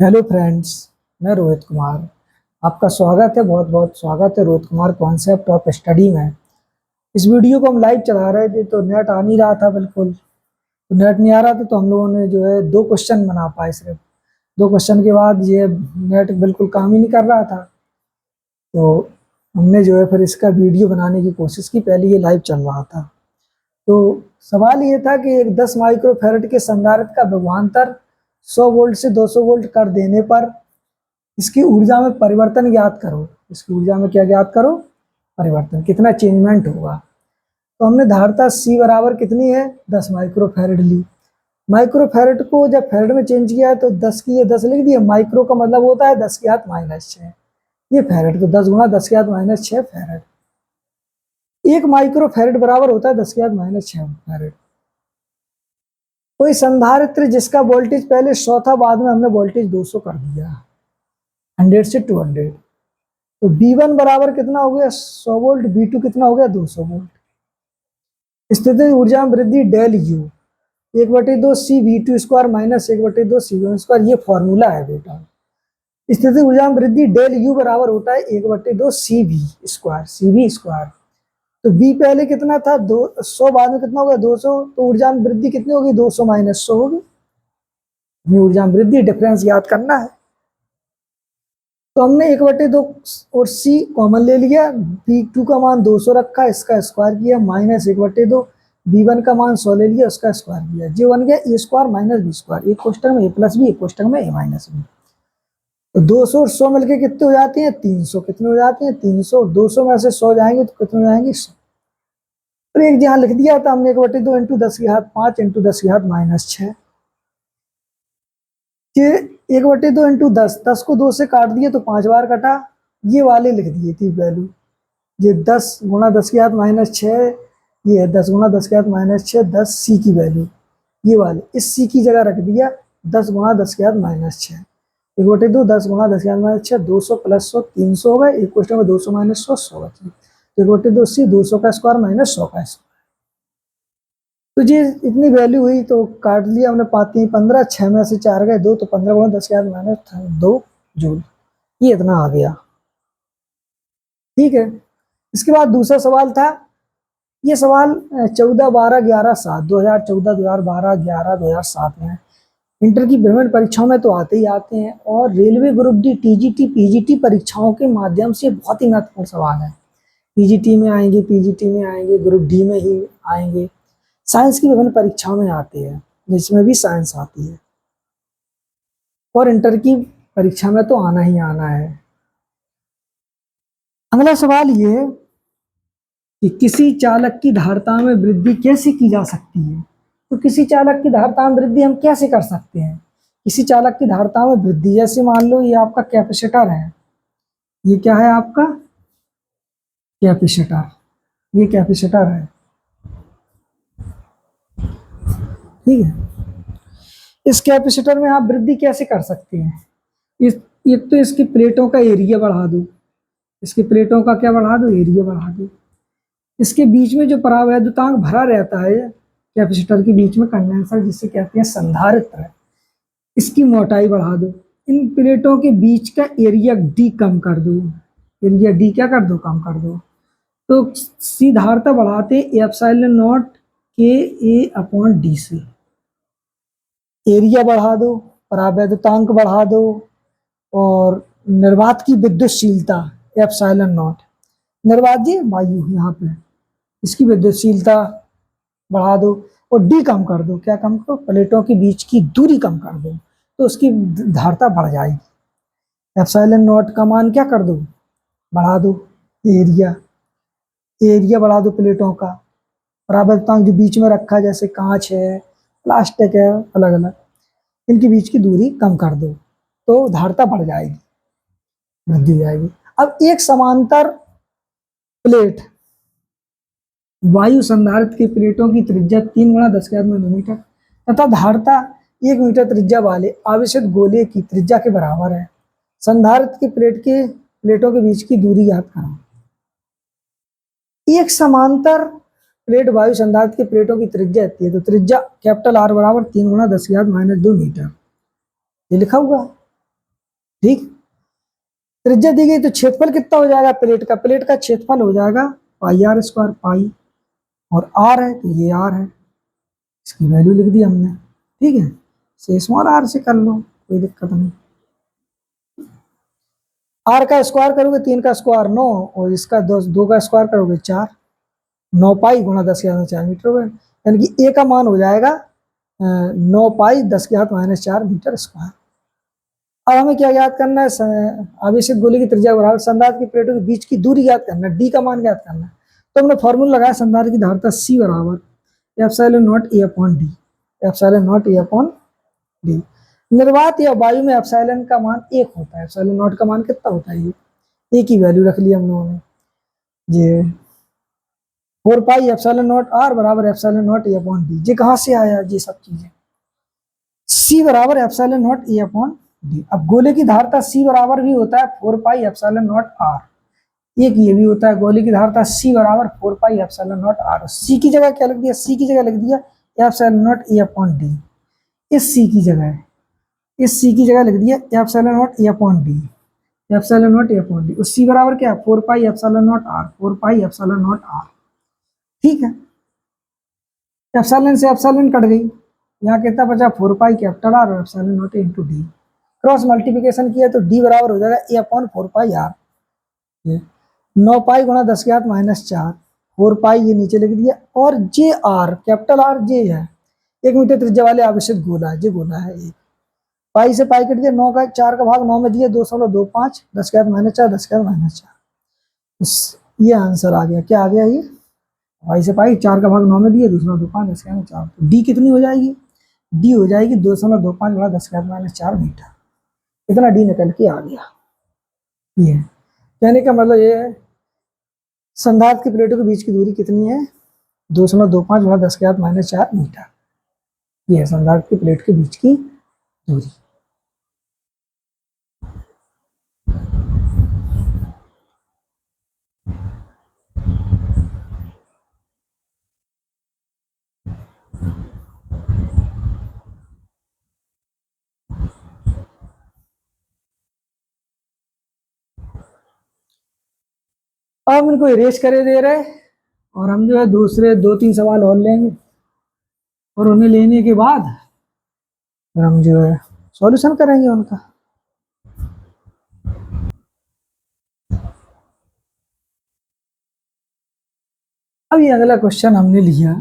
Hello friends, मैं रोहित कुमार। आपका स्वागत है, बहुत बहुत स्वागत है Rohit Kumar concept of study में। इस वीडियो को हम लाइव चला रहे थे तो नेट आ नहीं रहा था, बिल्कुल तो नेट नहीं आ रहा था, तो हम लोगों ने जो है 2 क्वेश्चन बना पाए सिर्फ। 2 क्वेश्चन के बाद ये नेट बिल्कुल काम ही नहीं कर रहा था, तो हमने जो है फिर इसका वीडियो बनाने की कोशिश की। पहले ये लाइव चल रहा था, तो सवाल ये था कि एक 10 माइक्रोफैरड के संधारित्र का विभवांतर 100 वोल्ट से 200 वोल्ट कर देने पर इसकी ऊर्जा में परिवर्तन ज्ञात करो। इसकी ऊर्जा में क्या ज्ञात करो? परिवर्तन, कितना चेंजमेंट होगा। तो हमने धारता C बराबर कितनी है? 10 माइक्रोफैरड ली। माइक्रोफैरड को जब फैरड में चेंज किया तो 10 की ये 10 लिख दिया। माइक्रो का मतलब होता है 10 की घात -6। ये फैरड, तो 10 गुणा 10 की घात -6 फैरड। 1 माइक्रोफैरड बराबर होता है 10 की घात -6 फैरड। कोई संधारित्र जिसका वोल्टेज पहले 100 था, बाद में हमने वोल्टेज 200 कर दिया, 100 से 200। तो B1 बराबर कितना हो गया? 100 वोल्ट। B2 कितना हो गया? 200 वोल्ट। स्थितिज ऊर्जा में वृद्धि del U 1/2 CV2 square minus 1/2 CV1 square. ये फॉर्मूला है बेटा। स्थितिज ऊर्जा में वृद्धि डेल U बराबर होता है 1/2 CV स्क्वायर, CV स्क्वायर। तो B पहले कितना था? 100, बाद में कितना हो गया? 200। तो ऊर्जा में वृद्धि कितनी होगी? 200 - 100 होगी। ऊर्जा में वृद्धि डिफरेंस याद करना है। तो हमने 1/2 और C कॉमन ले लिया। B2 का मान 200 रखा, इसका स्क्वायर किया, माइनस 1/2। B1 का मान 100 ले लिया, उसका स्क्वायर किया। जो बन गया A square minus B square. एक क्वेश्चन में A प्लस B, एक क्वेश्चन में A माइनस B। तो 200 और 100 मिलके कितने हो जाते हैं? 300। कितने हो जाते हैं? 300। 200 में से 100 जाएंगे तो कितने हो जाएंगे? 100। और एक जहां लिख दिया था हमने 1/2 इंटू 10 की घात 5 इंटू 10 की घात -6। ये 1/2 इंटू 10, 10 को 2 से काट दिए तो 5 बार कटा। ये वाले लिख दिए थी वैल्यू। ये 10 गुणा 10 की घात -6, ये है 10 गुणा 10 की घात -6, 10 C की वैल्यू। ये वाले इस C की जगह रख दिया 10 गुणा 10 की घात -6। 1/2 10 गुणा 10 की घात -6, 200 प्लस 100 300 हो गए। एक क्वेश्चन में 200 - 100 100 बचे। 1/2 C 200 का स्क्वायर माइनस 100 का स्क्वायर। तो ये इतनी वैल्यू हुई तो काट लिया हमने। 5 15, 6 में से 4 गए 2, तो 15 गुणा 10 की घात -2 जूल। ये इतना आ गया, ठीक है। इसके बाद दूसरा सवाल था। ये सवाल 14, 12, 11, 7 2014, 2012, 11, 2007 में इंटर की विभिन्न परीक्षाओं में तो आते ही आते हैं, और railway group D, TGT, PGT परीक्षाओं के माध्यम से बहुत ही महत्वपूर्ण सवाल है। पीजीटी में आएंगे, पीजीटी में आएंगे, ग्रुप डी में ही आएंगे। साइंस की विभिन्न परीक्षाओं में आते हैं, जिसमें भी साइंस आती है, और इंटर की परीक्षा में तो आना ही आना है। अगला सवाल ये है कि किसी चालक की धारिता में वृद्धि कैसे की जा सकती है। तो किसी चालक की धारिता में वृद्धि हम कैसे कर सकते हैं? किसी चालक की धारिता में वृद्धि, जैसे मान लो ये आपका कैपेसिटर है। ये क्या है आपका? कैपेसिटर। ये कैपेसिटर है, ठीक है। इस कैपेसिटर में आप वृद्धि कैसे कर सकते हैं? इस एक तो इसकी प्लेटों का एरिया बढ़ा दो। इसकी प्लेटों का क्या बढ़ा दो? एरिया बढ़ा दो। इसके बीच में जो परावैद्युतांक भरा रहता है कैपेसिटर के बीच में, कंडेंसर जिसे कहते हैं संधारित्र, इसकी मोटाई बढ़ा दो। इन प्लेटों के बीच का एरिया डी कम कर दो। एरिया डी क्या कर दो? कम कर दो। तो सी धारिता बढ़ाते एप्सिलॉन नॉट के ए अपॉन डी से। एरिया बढ़ा दो, परावैद्युतांक बढ़ा दो, और निर्वात की विद्युतशीलता एप्सिलॉन नॉट। निर्वात जी वायु, यहाँ पे इसकी विद्युतशीलता बढ़ा दो, और डी कम कर दो। क्या कम करो? प्लेटों के बीच की दूरी कम कर दो, तो उसकी धारिता बढ़ जाएगी। एप्सिलॉन नॉट का मान क्या कर दो? बढ़ा दो। एरिया, एरिया बढ़ा दो प्लेटों का। परावैद्युतांक जो बीच में रखा है, जैसे कांच है, प्लास्टिक है, अलग अलग, इनके बीच की दूरी कम कर दो, तो धारिता बढ़ जाएगी, वृद्धि हो जाएगी। अब एक समांतर प्लेट, वायु संधारित्र की प्लेटों की त्रिज्या 3 गुणा 10 के घात मिलीमीटर तथा धारिता 1 मीटर त्रिज्या वाले आवेशित गोले की त्रिज्या के बराबर है। संधारित्र की प्लेटों के बीच की दूरी याद करो। एक समांतर प्लेट वायु संधारित्र की प्लेटों की त्रिज्या इतनी है, तो त्रिज्या कैपिटल R बराबर 3 × 10⁻² मीटर, ये लिखा हुआ है। ठीक, त्रिज्या दी गई तो क्षेत्रफल कितना हो जाएगा प्लेट का? प्लेट का क्षेत्रफल हो जाएगा πr² पाई, और r है तो ये r है, इसकी वैल्यू लिख दी हमने। ठीक है, से स्मॉल r से कर लो, कोई दिक्कत नहीं। r का स्क्वायर करोगे 3 का स्क्वायर 9, और इसका 2 का स्क्वायर करोगे 4, 9 पाई × 10⁻⁴ मीटर हो गए, यानी कि a का मान हो जाएगा 9 पाई 10⁻⁴ मीटर स्क्वायर। अब हमें क्या याद करना है? आवेशित गोले की त्रिज्या बराबर संधारित्र की प्लेटों के बीच की दूरी याद करना है, डी का मान याद करना है। तो हमने फॉर्मूला लगाया संधारित्र की धारिता C बराबर ε0 A/d। निर्वात या वायु में एप्सिलॉन का मान 1 होता है। ε0 का मान कितना होता है? ये A की वैल्यू रख ली हम लोगों ने, ये 4 पाई ε0 R बराबर ε0 A/d। ये कहाँ से आया ये सब चीजें? C बराबर ε0 A/d। अब गोले की धारिता C बराबर भी होता है 4 पाई ε0 R, एक ये भी होता है गोले की धारिता C बराबर 4 पाई ε0 R। C की जगह क्या लिख दिया? C की जगह लिख दिया ε0 A/d। इस C की जगह, इस C की जगह लिख दिया ε0 A/d, ε0 A/d। उस C बराबर क्या है? 4 पाई ε0 R, 4 पाई ε0 R। ठीक है, एप्सिलॉन से एप्सिलॉन कट गई, यहाँ कितना बचा? 4 पाई कैपिटल R और ε0 इंटू डी। क्रॉस मल्टीप्लिकेशन किया तो d बराबर हो जाएगा A/4 पाई R। 9 पाई × 10⁻⁴, 4 पाई ये नीचे लिख दिया, और जे आर कैपिटल R जे है 1 मीटर त्रिज्या वाले आवेशित गोला है, जो गोला है एक। पाई से पाई कट दिया, 9 का 4 का भाग 9 में दिया 2.25, 10⁻⁴, 10⁻⁴। ये आंसर आ गया। क्या आ गया ये? पाई से पाई 4 का भाग 9 में दिया 2.25, 10⁻⁴। तो डी कितनी हो जाएगी? डी हो जाएगी 2.25 × 10⁻⁴ मीटर। इतना डी निकल के आ गया। ये कहने का मतलब ये है संधारित्र की प्लेटों के बीच की दूरी कितनी है? 2.25 × 10⁻⁴ मीटर। ये है संधारित्र की प्लेट के बीच की दूरी। अब इनको इरेज करे दे रहे, और हम जो है दूसरे 2-3 सवाल और लेंगे, और उन्हें लेने के बाद फिर हम जो है सॉल्यूशन करेंगे उनका। अब ये अगला क्वेश्चन हमने लिया।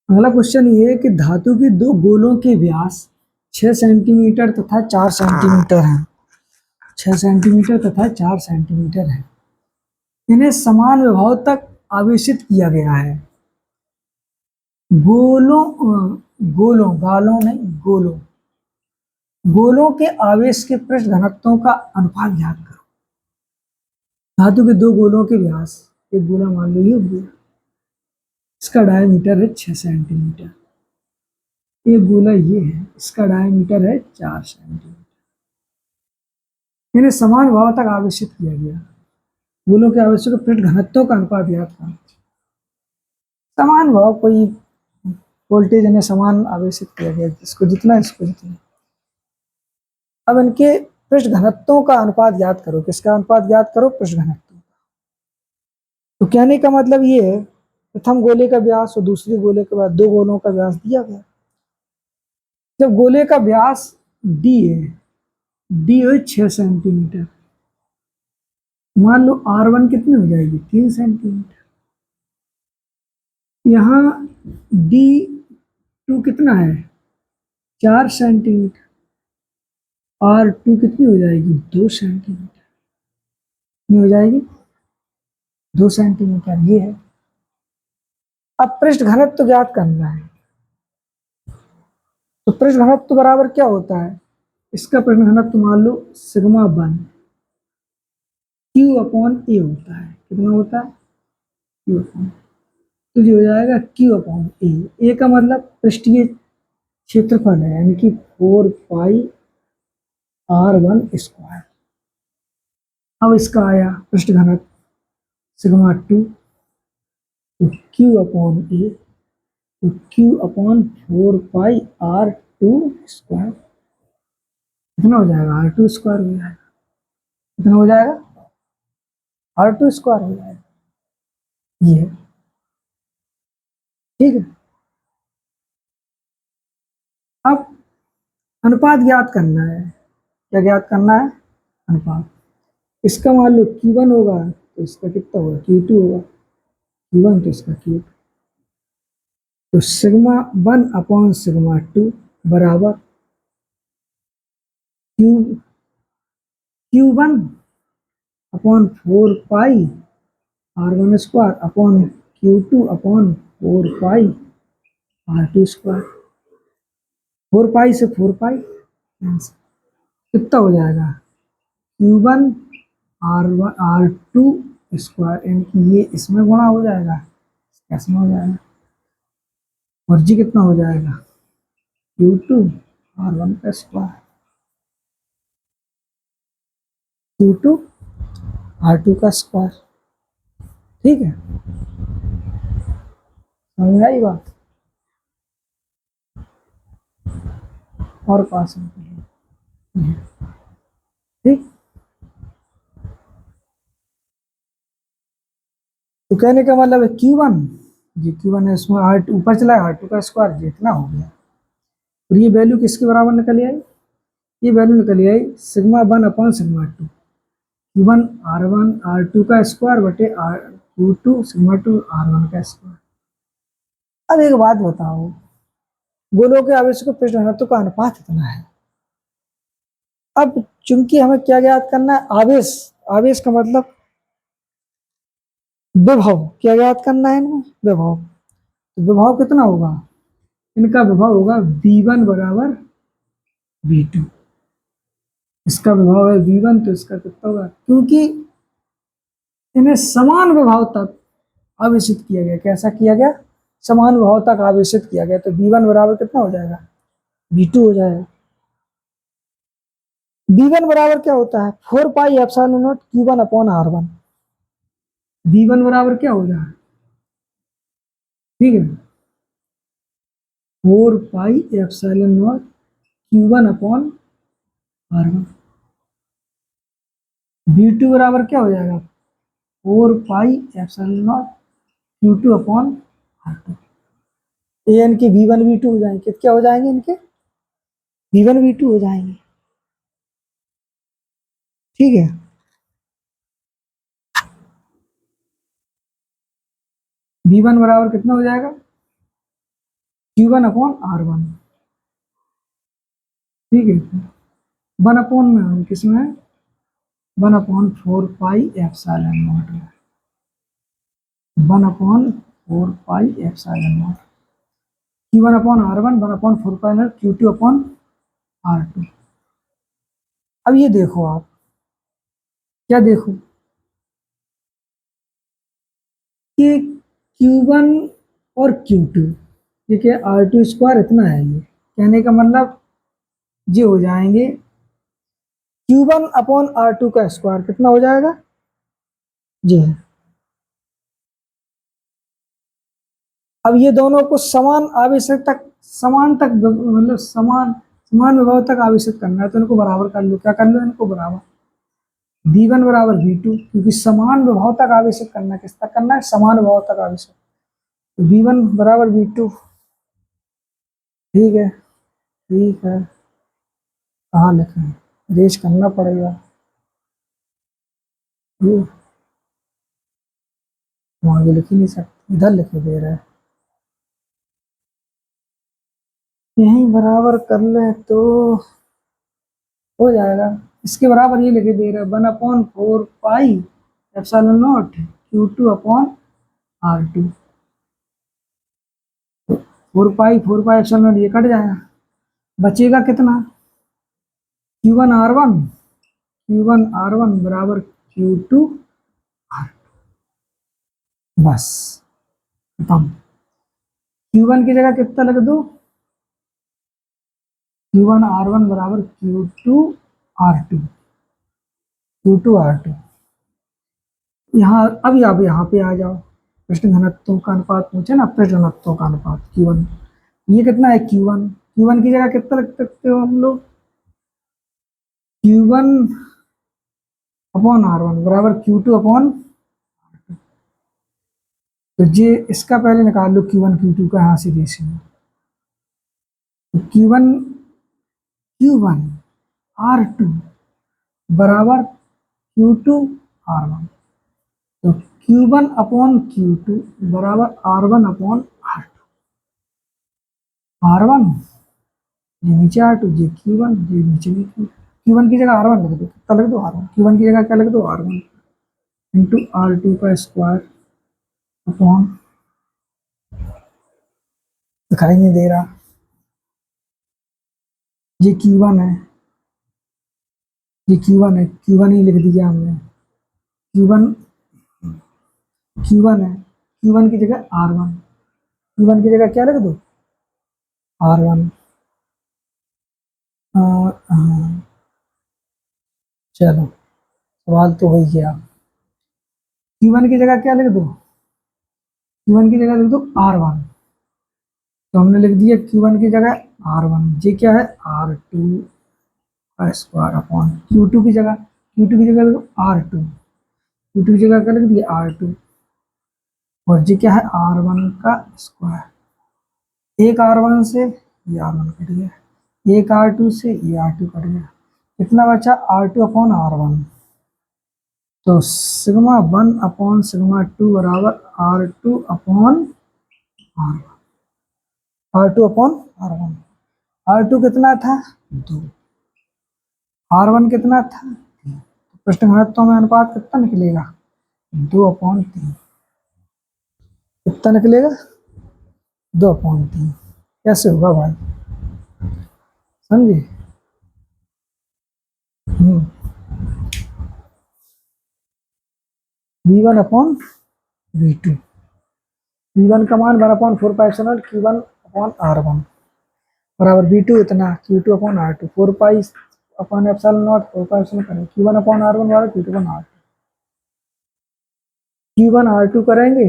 अगला क्वेश्चन ये है कि धातु की 2 गोलों के व्यास 6 सेंटीमीटर तथा 4 सेंटीमीटर है। 6 सेंटीमीटर तथा 4 सेंटीमीटर है। इन्हें समान विभव तक आवेशित किया गया है। गोलों के आवेश के पृष्ठ घनत्वों का अनुपात ज्ञात करो। धातु के 2 गोलों के व्यास, एक गोला मान लो ये गोला, इसका डायमीटर है 6 सेंटीमीटर, एक गोला ये है, इसका डायमीटर है 4 सेंटीमीटर। इन्हें समान भाव तक आवेशित किया गया। गोलों के आवेश के पृष्ठ घनत्वों का अनुपात ज्ञात करो। समान भाव, कोई वोल्टेज इन्हें समान आवेशित किया गया, इसको जितना इसको जितना। अब इनके पृष्ठ घनत्वों का अनुपात ज्ञात करो। किसका अनुपात ज्ञात करो? पृष्ठ घनत्व। तो कहने का मतलब ये है, प्रथम गोले का व्यास और दूसरे गोले के बाद 2 गोलों का व्यास दिया गया। जब गोले का व्यास डी है, डी है 6 सेंटीमीटर, मान लो R1 कितनी हो जाएगी? 3 सेंटीमीटर। यहाँ D2 कितना है? 4 सेंटीमीटर। R2 कितनी हो जाएगी? 2 सेंटीमीटर। कितनी हो जाएगी? 2 सेंटीमीटर। ये है। अब पृष्ठ घनत्व तो ज्ञात करना है। तो पृष्ठ घनत्व बराबर क्या होता है? इसका पृष्ठ घनत्व मान लो σ1 Q/A होता है। कितना होता है? Q/A। तो ये हो जाएगा Q/A। A का मतलब पृष्ठीय क्षेत्रफल है, यानी कि 4 पाई R1²। अब इसका आया पृष्ठ घनत्व σ2 तो क्यू अपॉन ए, तो क्यू अपॉन 4 पाई R2 स्क्वायर, कितना हो जाएगा, R2 स्क्वायर हो जाएगा, कितना हो जाएगा, R2 स्क्वायर हो जाएगा, ये है, ठीक है। अब अनुपात ज्ञात करना है, क्या ज्ञात करना है, अनुपात। इसका मान लो Q1 होगा तो इसका कितना होगा, Q2 होगा, Q1 तो इसका Q2, तो सिग्मा 1 अपॉन सिग्मा 2 बराबर क्यू Q1 अपॉन 4 पाई R1 square upon Q2 upon 4 पाई R2 स्क्वायर, 4 पाई से 4 पाई कितना हो जाएगा, Q1 R2 स्क्वायर, यानी कि ये इसमें गुणा हो जाएगा, कैसे हो जाएगा, और जी कितना हो जाएगा, Q2 R1 का स्क्वायर, Q2 R2 का स्क्वायर, ठीक है, समझ आई बात, और पास में ठीक। तो कहने का मतलब है Q1, ये Q1 है, इसमें R2 ऊपर चला है, R2 का स्क्वायर जितना हो गया, और ये वैल्यू किसके बराबर निकल आई, ये वैल्यू निकल आई sigma 1 upon sigma 2, Q1 R1 R2 का स्क्वायर बटे Q2 सिग्मा 2 R1 का स्क्वायर। अब एक बात बताओ, गोलों के आवेश को पृष्ठ घनत्व का अनुपात इतना है। अब चूंकि हमें क्या ज्ञात करना है, आवेश, आवेश का मतलब विभव, क्या ज्ञात करना है इनमें, विभव, तो विभव कितना होगा, इनका विभव होगा V1 बराबर V2, इसका विभव है V1 तो इसका कितना होगा, क्योंकि इन्हें समान विभव तक आवेशित किया गया, कैसा किया गया, समान विभव तक आवेशित किया गया, तो V1 बराबर कितना हो जाएगा, V2 हो जाएगा। V1 बराबर क्या होता है, 4 pi epsilon not Q1 upon R1, V1 बराबर क्या हो जाएगा, ठीक है, 4 pi epsilon not Q1 upon R1, V2 बराबर क्या हो जाएगा, 4 pi epsilon not Q2 upon R2, ये इनके V1 V2 हो जाएंगे, क्या हो जाएंगे, इनके V1 V2 हो जाएंगे, ठीक है। V1 बराबर कितना हो जाएगा, Q1 अपॉन R1, ठीक है, 1 अपॉन में किसमें है, 1 upon 4 pi epsilon not, 1 upon 4 pi epsilon not Q1 upon R1, 1 upon 4 pi Q2 upon R2। अब ये देखो आप, क्या देखो कि Q1 और Q2, ठीक है, R2 स्क्वायर इतना है, ये कहने का मतलब ये हो जाएंगे Q1 अपॉन R2 का स्क्वायर, कितना हो जाएगा, जी है। अब ये दोनों को समान आवेशक तक, समान तक मतलब समान समान विभव तक आवेशित करना है, तो इनको बराबर कर लो, क्या कर लो, इनको बराबर, V1 बराबर V2, क्योंकि समान विभव तक आवेशित करना है, किस तक करना है, समान विभव तक आवेशित, तो V1 बराबर V2, ठीक है, ठीक है, कहाँ लिखें, रेश करना पड़ेगा, ये वहां लिख ही नहीं सकते, इधर लिखे दे रहा है, यहीं बराबर कर ले तो हो जाएगा, इसके बराबर ये लिखे दे रहा है 1 upon 4 pi epsilon not Q2 upon R2, 4 pi epsilon not ये कट जाएगा, बचेगा कितना, Q1 R1 बराबर Q2 बस खत्म। Q1 की जगह कितना लग दो, Q1 R1 बराबर Q2 R2, Q2 R2, यहाँ अब आप यहाँ पे आ जाओ, पृष्ठ घनत्वों का अनुपात पूछे ना, पृष्ठ घनत्वों का अनुपात Q1, ये कितना है Q1, Q1 की जगह कितना रख सकते हो हम लोग, Q1 अपॉन R1 बराबर Q2 अपॉन, तो ये इसका पहले निकाल लो Q1 Q2 का यहाँ से रेशियो, तो Q1 R2 बराबर Q2 R1, तो Q1 अपॉन Q2 बराबर R1 अपॉन R1, ये नीचे R2, ये Q1, ये नीचे भी Q1 की जगह R1 लिख दो, कितना लिख दो R1, Q1 की जगह क्या लिख दो R1 इंटू R2 का स्क्वायर अपॉन, दिखाई नहीं दे रहा, ये Q1 है, ये Q1 है, Q1 ही लिख दिया हमने, Q1 Q1 है, Q1 की जगह R1, Q1 की जगह क्या लिख दो R1, चलो सवाल तो हो ही गया, Q1 की जगह क्या लिख दो, Q1 की जगह लिख दो R1, तो हमने लिख दिया Q1 की जगह R1, ये क्या है R2 का स्क्वायर अपॉन Q2 की जगह, Q2 की जगह लिख दो R2, Q2 की जगह क्या लिख दिया R2, और ये क्या है R1 का स्क्वायर, एक R1 से ये R1 कट गया, एक R2 से ये R2 कट गया, कितना बचा R2 अपॉन R1, तो सिग्मा 1 अपॉन सिग्मा 2 बराबर R2 upon R1, R2 upon R1, R2 कितना था 2, R1 कितना था, प्रश्न घनत्व में अनुपात कितना निकलेगा 2/3, कितना निकलेगा 2/3, कैसे होगा भाई, समझे। V1 अपॉन V2, V1 का मान 1/4 Q1 अपॉन R1 बराबर V2 इतना Q2 upon R2, 4 pi upon epsilon not, 4 pi epsilon करेंगे Q1 अपॉन R1 बराबर Q2 upon R2, Q1 R2 करेंगे,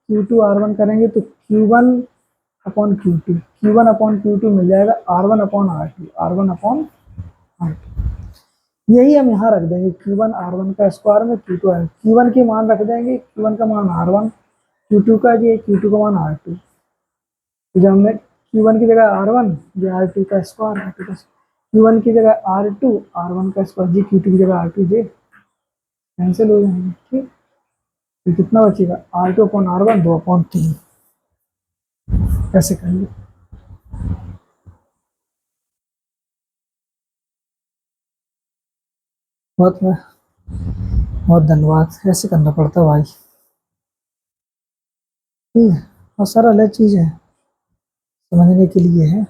Q2 R1 करेंगे, तो Q1 upon Q2, Q1 upon Q2 मिल जाएगा R1 upon R2, R1 upon R2, यही हम यहाँ रख देंगे Q1 R1 का स्क्वायर में Q2 R, Q1 के मान रख देंगे, Q1 का मान R1, Q2 का ये Q2 का मान R2, तो जब हमने Q1 की जगह R1, ये R2 का स्क्वायर, R2 का Q1 की जगह R2, R1 का स्क्वायर, जी Q2 की जगह R2, जे कैंसिल हो जाएंगे, ठीक, तो कितना बचेगा R2 अपॉन R1 2/3, कैसे करेंगे, बहुत बहुत धन्यवाद, ऐसे करना पड़ता है भाई, ठीक है, और सारा अलग चीज़ है समझने के लिए है,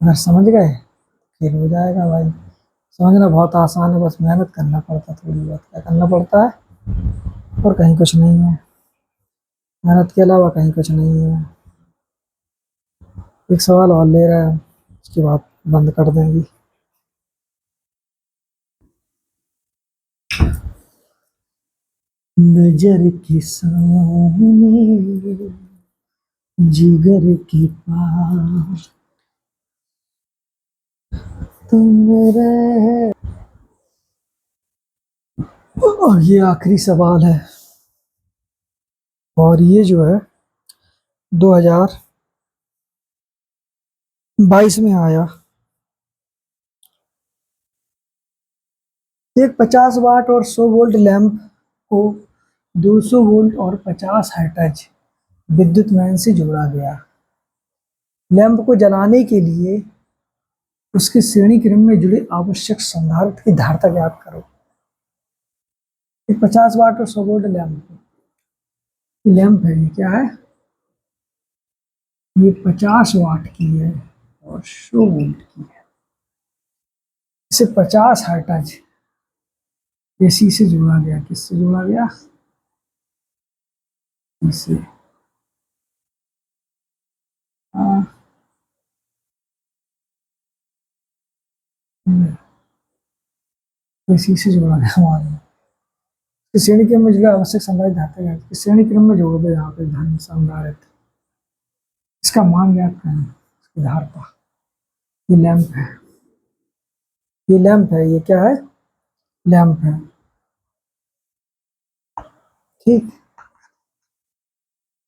अगर समझ गए फिर हो जाएगा भाई, समझना बहुत आसान है, बस मेहनत करना पड़ता है थोड़ी बहुत, क्या करना पड़ता है, और कहीं कुछ नहीं है, मेहनत के अलावा कहीं कुछ नहीं है। एक सवाल और ले रहा है, उसके बाद बंद कर देंगे। नजर के सामने जिगर के पास तुम रहे, ये आखिरी सवाल है, और ये जो है 2022 में आया, एक 50 वाट और 100 वोल्ट लैंप को 200 वोल्ट और 50 हर्ट्ज विद्युत मैन से जोड़ा गया, लैंप को जलाने के लिए उसके श्रेणी क्रम में जुड़े आवश्यक संधारित्र की धारिता ज्ञात करो, एक 50 वाट और 100 वोल्ट लैंप है, ये क्या है, ये 50 वाट की है और 100 वोल्ट की है, इसे 50 हर्ट्ज एसी से जोड़ा गया, किससे जोड़ा गया, इसे एसी से जोड़ा गया मान, इस श्रेणी क्रम में जो है आवश्यक संधारित्र धातु है, इस श्रेणी क्रम में जोड़ दो यहाँ पे धन संधारित्र, इसका मान ज्ञात करें, इसकी धारता। ये लैंप है, ये लैंप है, ये क्या है, लैंप है, ठीक।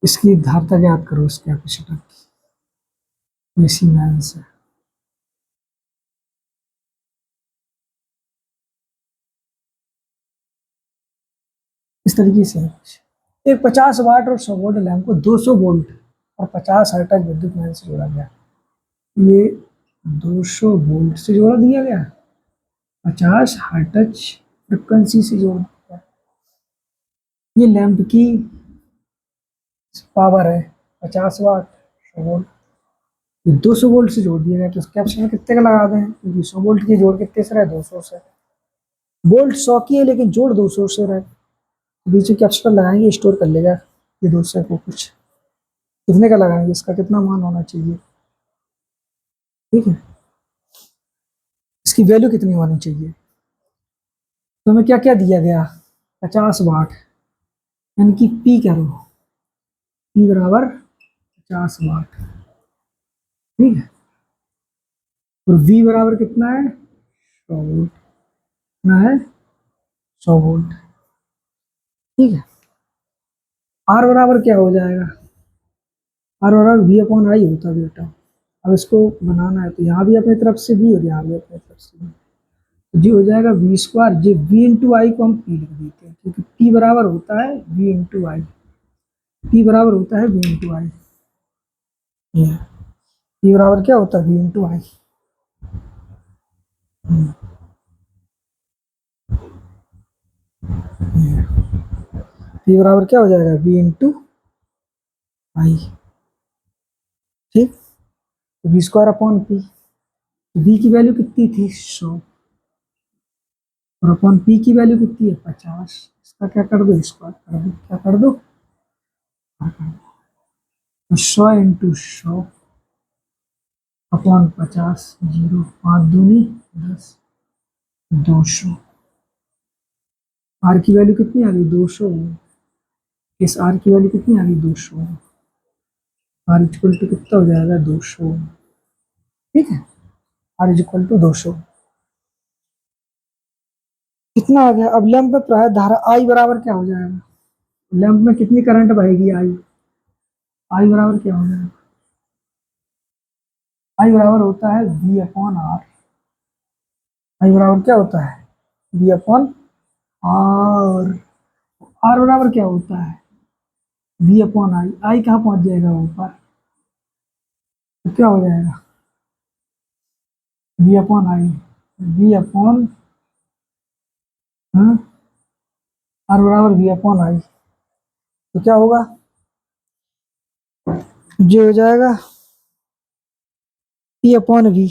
इसकी धारता ज्ञात करो इस कैपेसिटर की, ये सीमेंस है। इस तरीके से एक 50 वाट और 100 वोल्ट लैंप को 200 वोल्ट और 50 हर्ट्ज विद्युत लाइन से जोड़ा गया। ये 200 वोल्ट से जोड़ा दिया गया, 50 हर्ट्ज फ्रिक्वेंसी से जोड़ दिया। ये लैंप की पावर है 50 वाट, 100 वोल्ट, ये 200 वोल्ट से जोड़ दिया गया। तो कैपेसिटर में कितने का लगा दें, क्योंकि 100 वोल्ट की जोड़ कितने से रहे, 200 से। वोल्ट 100 की है लेकिन जोड़ 200 से रहे, बीच में कैपेसिटर लगाएंगे, स्टोर कर लेगा ये 200 को। कुछ कितने का लगाएंगे, इसका कितना मान होना चाहिए, ठीक है, इसकी वैल्यू कितनी होनी चाहिए। तो हमें क्या क्या दिया गया, 50 वाट, यानी कि पी करो, पी बराबर 50 वाट, ठीक है। और वी बराबर कितना है, 100 वोल्ट, कितना है, 100 वोल्ट, ठीक है। आर बराबर क्या हो जाएगा, आर बराबर वी अपॉन आई होता है बेटा। अब इसको बनाना है तो यहाँ भी अपनी तरफ से वी और यहाँ भी अपनी तरफ से वी, तो जी हो जाएगा V square, G V into I को हम पी लिख देते हैं, क्योंकि पी बराबर होता है वी इंटू आई, पी बराबर होता है वी इंटू आई, पी बराबर क्या होता है, वी इंटू आई। पी बराबर क्या हो जाएगा, वी इंटू आई, ठीक। तो V square upon P, V की वैल्यू कितनी थी, 100, और अपॉन पी की वैल्यू कितनी है, 50। इसका क्या कर दो, स्क्वायर कर दो, क्या कर दो, तो 100 इंटू 100 अपॉन 50, 0, 5 दूनी 10, 200। आर की वैल्यू कितनी आ गई, 200। इस आर की वैल्यू कितनी आ गई, 200। आर इक्वल टू कितना हो जाएगा, 200, ठीक है। आर इज इक्वल टू 200, कितना आ गया। अब लैंप में प्रवाहित धारा आई बराबर क्या हो जाएगा, लैंप में कितनी करंट बहेगी, आई, आई बराबर क्या हो जाएगा, आई बराबर होता है वी अपॉन आर, आई बराबर क्या होता है, वी अपॉन आर। आर बराबर क्या होता है, वी अपॉन आई, आई कहाँ पहुंच जाएगा ऊपर, तो क्या हो जाएगा, V upon I, V upon R बराबर वी अपॉन आई, तो क्या होगा, जो हो जाएगा पी अपॉन वी,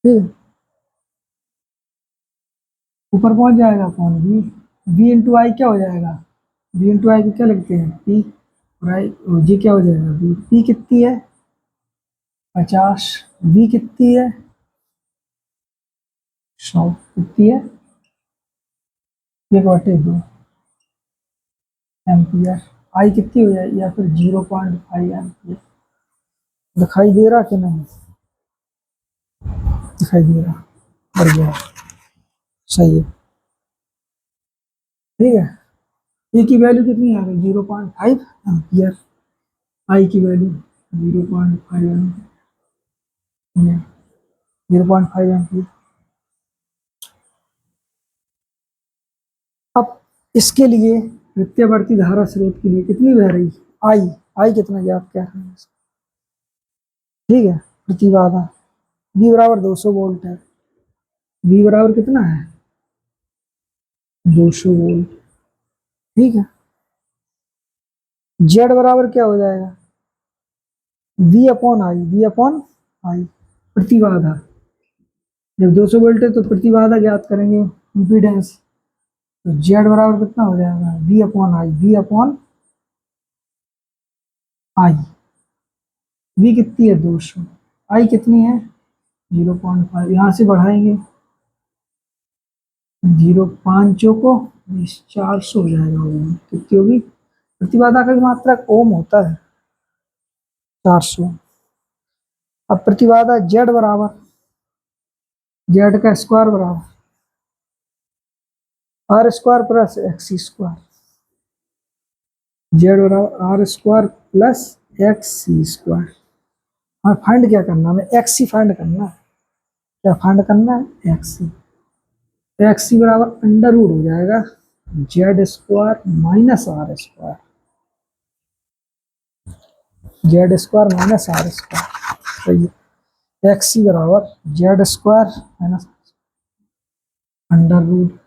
ठीक, ऊपर पहुंच जाएगा अपॉन वी, वी इंटू आई क्या हो जाएगा, वी इंटू आई को क्या लिखते हैं, पी, और आई, जी क्या हो जाएगा, वी, पी कितनी है 50, वी कितनी है 100, कितनी है 1/2 एम्पियर, आई कितनी हो जाएगी, या फिर 0.5 एम्पियर। दिखाई दे रहा कि नहीं, दिखाई दे रहा, बढ़िया, सही है, ठीक है। ए की वैल्यू कितनी आ गई, 0.5 एम्पियर, आई की वैल्यू 0.5 एम्पियर, 0.5 एम्पियर। अब इसके लिए प्रत्यावर्ती धारा स्रोत के लिए कितनी बह रही, आई, आई कितना ज्ञात क्या है, ठीक है। प्रतिबाधा वी बराबर 200 वोल्ट है, वी बराबर कितना है, 200 वोल्ट, ठीक है। जेड बराबर क्या हो जाएगा, V upon I, V upon I, प्रतिबाधा, जब 200 वोल्ट है तो प्रतिबाधा ज्ञात करेंगे, इम्पीडेंस, तो जेड बराबर कितना हो जाएगा, V upon I, V upon I, V कितनी है 200, आई कितनी है 0.5, यहाँ से बढ़ाएंगे जीरो पाँचों को 400 हो जाएगा ओम। कितनी होगी? प्रतिबाधा का मात्रक ओम होता है 400। अब प्रतिबाधा जेड बराबर जेड का स्क्वायर बराबर R square plus X square. Z बराबर R square plus X C square. हमें फाइंड क्या करना है? हमें एक्स सी फाइंड करना है। क्या फाइंड करना है? एक्स सी। एक्स सी बराबर अंडर रूट हो जाएगा Z square minus R square. Z square minus R square. तो एक्स सी बराबर Z square minus under root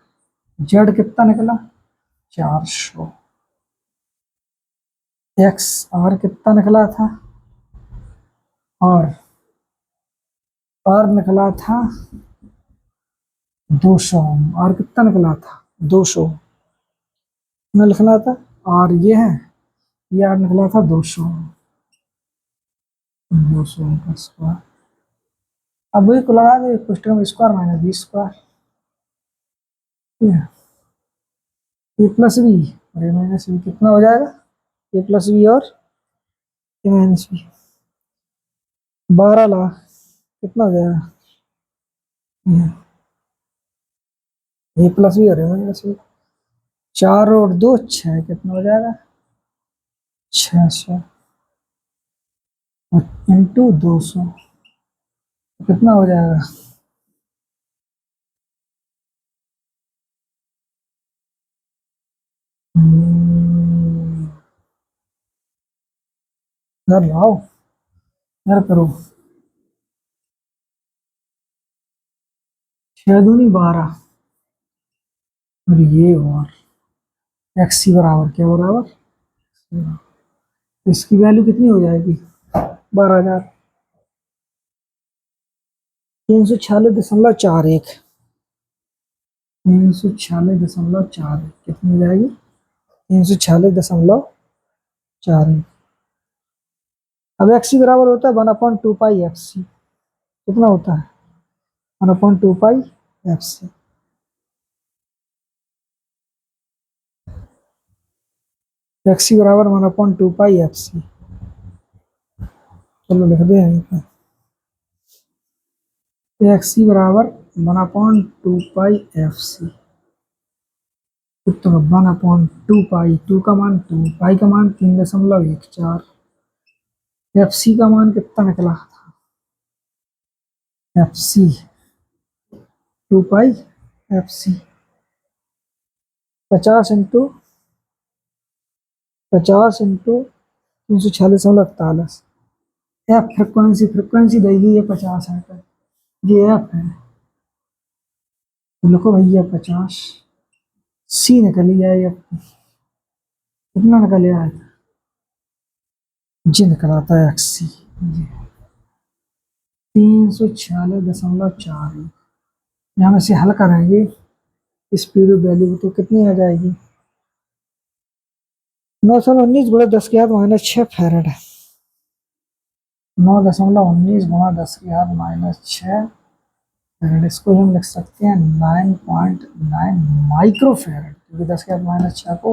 Z कितना निकला? 400। एक्स आर कितना निकला था? और आर निकला था 200। आर कितना निकला था? 200 में निकला था। और ये है, ये आर निकला था 200। 200 का स्क्वायर। अब वही को लगा दे पुष्ट में स्क्वायर माइनस बी स्क्वायर। ए प्लस बी और ए माइनस बी कितना हो जाएगा? ए प्लस बी और ए माइनस बी 12 लाख कितना हो जाएगा? ए प्लस बी और ए माइनस बी 4 और 2 6 कितना हो जाएगा? 600 इंटू 200 कितना हो जाएगा? इधर लाओ, इधर करो। 6 दूनी 12 और ये और एक्स सी बराबर क्या बराबर? इसकी वैल्यू कितनी हो जाएगी? 12,000। 346.41। 346.41 कितनी हो जाएगी? 346.41। अब एक्स सी बराबर होता है 1/2 पाई एफ सी। कितना होता है? 1/2 पाई एफ सी। एक्स सी बराबर 1/2 पाई एफ सी। चलो लिख दे यहीं पे। एक्स सी बराबर 1/2 पाई एफ सी। तो 1/2 पाई, टू का मान 2, पाई का मान 3.14। एफ सी का मान कितना निकला? F C 2 pi F C 50 into 346.41। F frequency frequency देगी ये 50 है। ये एफ है तो लिखो भैया 50। सी निकली है ये कितना निकल आया? जी निकल आता है एक्स सी 346.41। यहाँ में से हल करेंगे स्पीड वैल्यू तो कितनी आ जाएगी? 9.19 गुणा 10⁻⁻6 फैरड है। 9.19 गुणा 10⁻⁻6 फैरड। इसको हम लिख सकते हैं 9.9 माइक्रो फैरड, क्योंकि 10⁻⁻6 को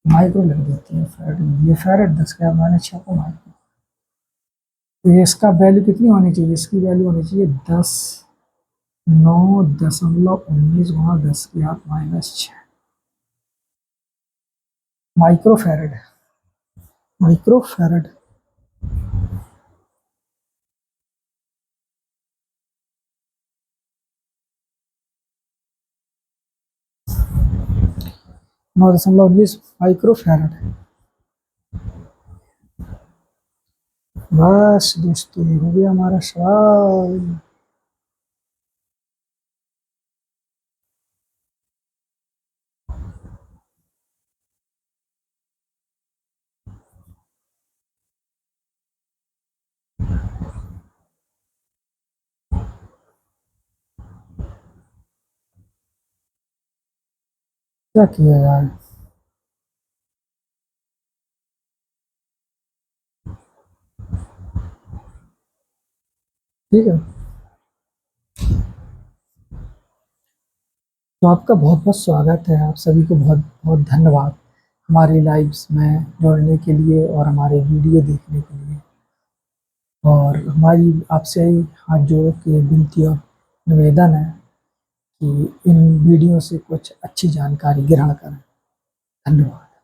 माइक्रो लिख देते हैं फैरड। ये फैरड 10⁻⁻6 को माइक्रो। तो इसका वैल्यू कितनी होनी चाहिए? इसकी वैल्यू होनी चाहिए 9.19 गुणा 10⁻⁻6 माइक्रो फैरड। Micro farad. नौ दशमलव उन्नीस माइक्रो फैरड। बस दोस्तों ये हो गया हमारा सवाल। क्या किया यार? ठीक है। तो आपका बहुत बहुत स्वागत है। आप सभी को बहुत बहुत धन्यवाद हमारी लाइव्स में जुड़ने के लिए और हमारे वीडियो देखने के लिए। और हमारी आपसे हाथ जोड़ के विनती और निवेदन है कि इन वीडियो से कुछ अच्छी जानकारी ग्रहण करें। धन्यवाद।